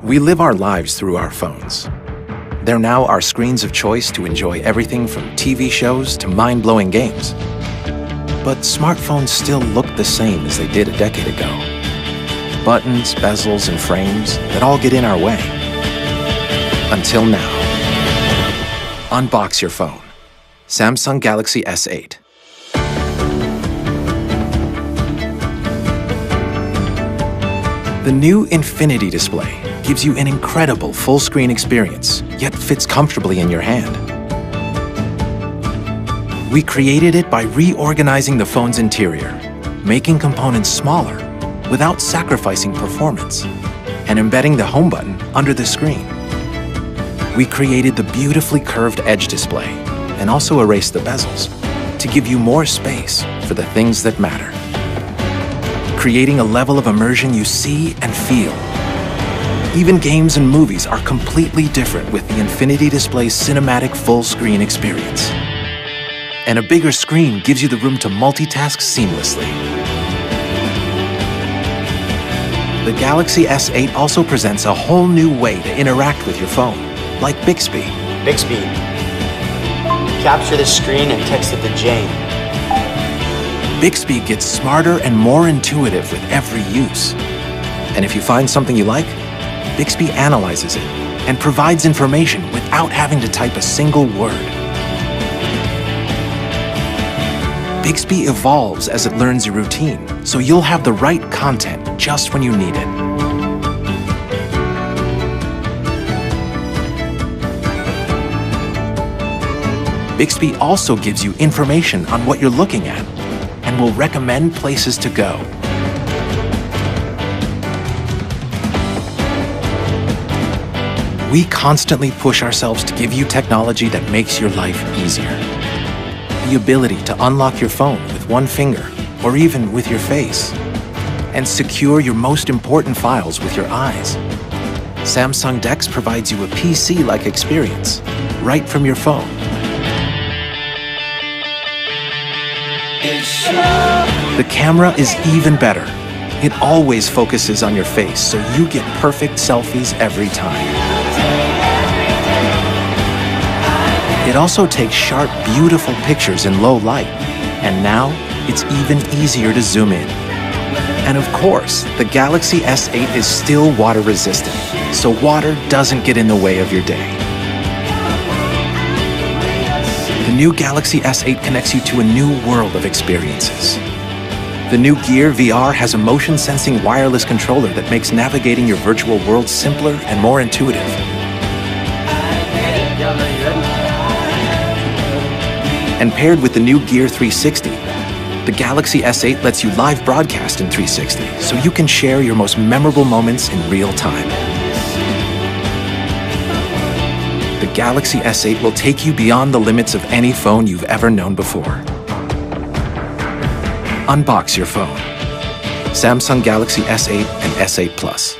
We live our lives through our phones. They're now our screens of choice to enjoy everything from TV shows to mind-blowing games. But smartphones still look the same as they did a decade ago. Buttons, bezels, and frames that all get in our way. Until now. Unbox your phone. Samsung Galaxy S8. The new Infinity display gives you an incredible full-screen experience, yet fits comfortably in your hand. We created it by reorganizing the phone's interior, making components smaller without sacrificing performance, and embedding the home button under the screen. We created the beautifully curved edge display and also erased the bezels to give you more space for the things that matter, creating a level of immersion you see and feel. Even games and movies are completely different with the Infinity display's cinematic full-screen experience. And a bigger screen gives you the room to multitask seamlessly. The Galaxy S8 also presents a whole new way to interact with your phone, like Bixby. Bixby, capture the screen and text it to Jane. Bixby gets smarter and more intuitive with every use. And if you find something you like, Bixby analyzes it and provides information without having to type a single word. Bixby evolves as it learns your routine, so you'll have the right content just when you need it. Bixby also gives you information on what you're looking at and will recommend places to go. We constantly push ourselves to give you technology that makes your life easier. The ability to unlock your phone with one finger or even with your face, and secure your most important files with your eyes. Samsung DeX provides you a PC-like experience right from your phone. The camera is even better. It always focuses on your face, so you get perfect selfies every time. It also takes sharp, beautiful pictures in low light, and now it's even easier to zoom in. And of course, the Galaxy S8 is still water resistant, so water doesn't get in the way of your day. The new Galaxy S8 connects you to a new world of experiences. The new Gear VR has a motion-sensing wireless controller that makes navigating your virtual world simpler and more intuitive. And paired with the new Gear 360, the Galaxy S8 lets you live broadcast in 360, so you can share your most memorable moments in real time. The Galaxy S8 will take you beyond the limits of any phone you've ever known before. Unbox your phone. Samsung Galaxy S8 and S8 Plus.